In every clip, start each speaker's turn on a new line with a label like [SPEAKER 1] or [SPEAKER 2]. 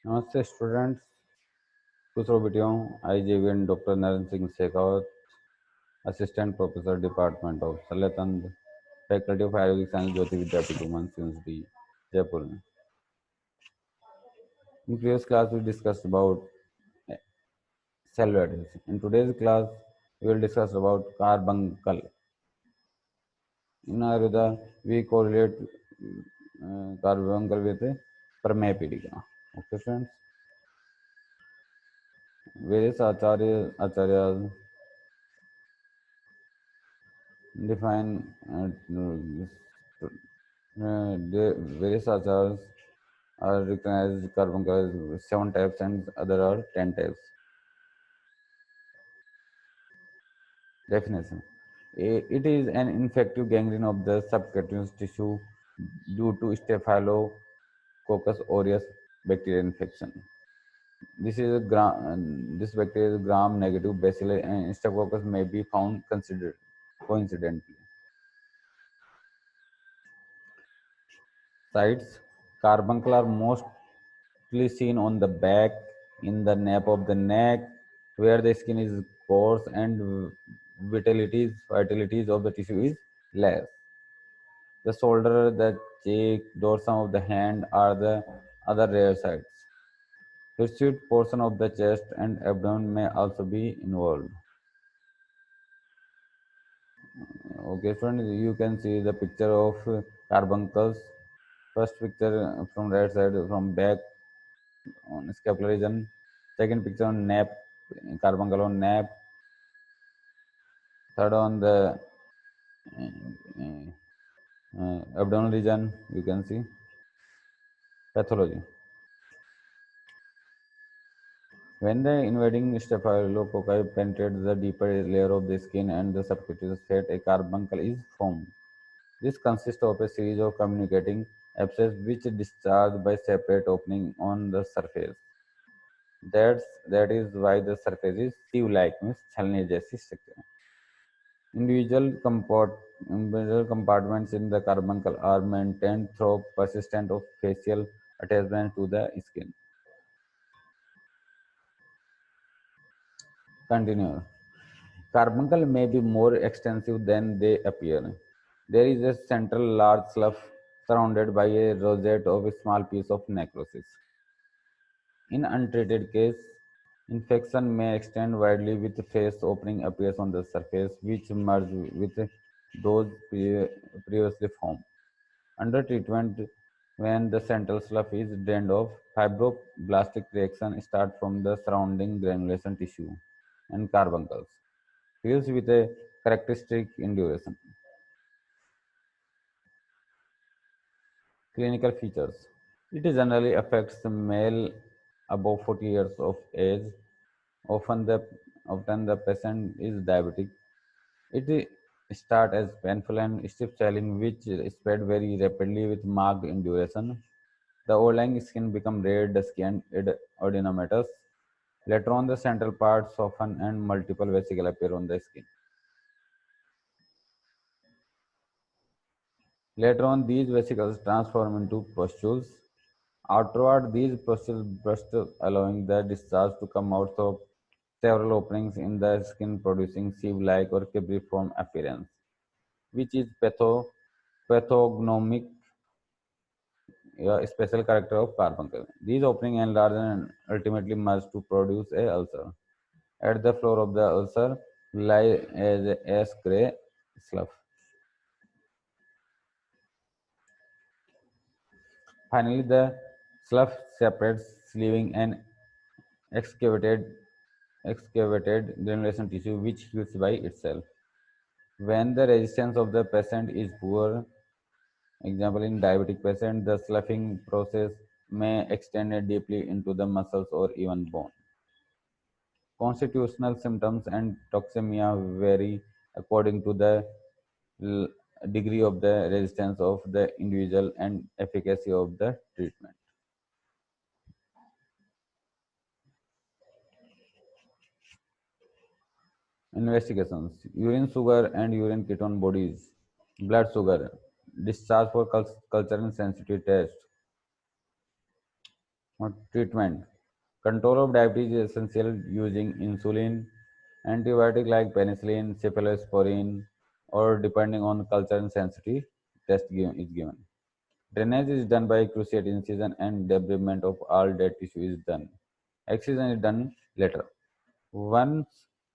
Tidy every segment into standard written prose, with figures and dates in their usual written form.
[SPEAKER 1] नमस्ते स्टूडेंट्स, खुश रहो बेटियों। I JVN doctor Narendra Singh Shekhawat, assistant professor department of शल्यतंत्र, faculty of ayurvedic science, Jyoti Vidyapeeth women's university Jaipur में। In previous class we discussed about cell adhesion. In today's class we will discuss about carbuncle. In Ayurveda we correlate carbuncle with permapedica. Okay friends, various acharyas define the various acharyas are recognized carbuncle as 7 types and other are 10 types. Definition: it is an infective gangrene of the subcutaneous tissue due to Staphylococcus aureus bacterial infection. This bacteria is gram-negative bacilli and Staphylococcus may be found considered coincidentally. Sites: carbuncle are mostly seen on the back, in the nape of the neck, where the skin is coarse and vitalities of the tissue is less. The shoulder, the cheek, dorsum of the hand are the other rare sites. Hirsute portion of the chest and abdomen may also be involved. Okay, friends, you can see the picture of carbuncles. First picture from right side, from back on scapular region. Second picture on nape, carbuncle on nape. Third on the abdominal region, you can see. Pathology. When the invading staphylococci penetrates the deeper layer of the skin and the subcutaneous fat, a carbuncle is formed. This consists of a series of communicating abscesses which discharge by separate opening on the surface. That is why the surface is sieve-like, means छलनी जैसी structure. Individual compartments in the carbuncle are maintained through persistence of facial attachment to the skin. Continue. Carbuncle may be more extensive than they appear. There is a central large slough surrounded by a rosette of a small piece of necrosis. In untreated case, infection may extend widely with face opening appears on the surface, which merge with those previously formed. Under treatment, when the central slough is drained off, fibroblastic reaction start from the surrounding granulation tissue and carbuncles, heals with a characteristic induration. Clinical features. It generally affects the male above 40 years of age. Often the often the patient is diabetic. It start as painful and stiff swelling which spread very rapidly with marked induration. The overlying skin become red, dusky, and edematous. Later on, the central part soften and multiple vesicles appear on the skin. Later on, these vesicles transform into pustules. Afterward, these pustules burst, allowing the discharge to come out of several openings in the skin, producing sieve-like or cabriform appearance, which is pathognomic, a special character of carbuncle. These openings enlarge and ultimately merge to produce a ulcer. At the floor of the ulcer lie as a ash-gray slough. Finally, the slough separates, leaving an excavated granulation tissue which heals by itself. When the resistance of the patient is poor, example in diabetic patient, the sloughing process may extend deeply into the muscles or even bone. Constitutional symptoms and toxemia vary according to the l- degree of the resistance of the individual and efficacy of the treatment. Investigations: urine sugar and urine ketone bodies, blood sugar, discharge for culture and sensitivity test. Treatment. Control of diabetes is essential using insulin, antibiotic like penicillin, cephalosporin, or depending on culture and sensitivity, is given. Drainage is done by cruciate incision and debridement of all dead tissue is done. Excision is done later. Once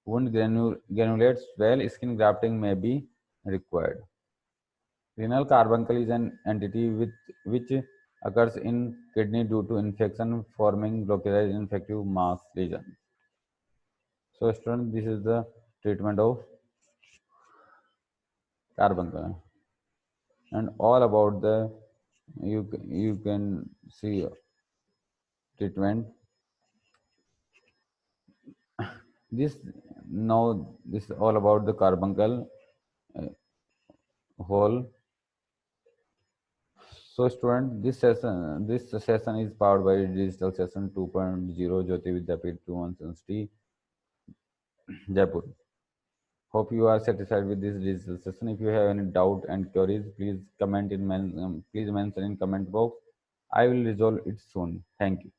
[SPEAKER 1] wound granulates well, skin grafting may be required. Renal carbuncle is an entity which occurs in kidney due to infection forming localized infective mass lesion. So students, this is the treatment of carbuncle and all about the you can see treatment. This now this is all about the carbuncle uh, hole. So student, this session is powered by Digital Session 2.0 Jyoti Vidyapeeth 2 University, Jaipur. Hope you are satisfied with this digital session. If you have any doubt and queries, please mention in comment box. I will resolve it soon. Thank you.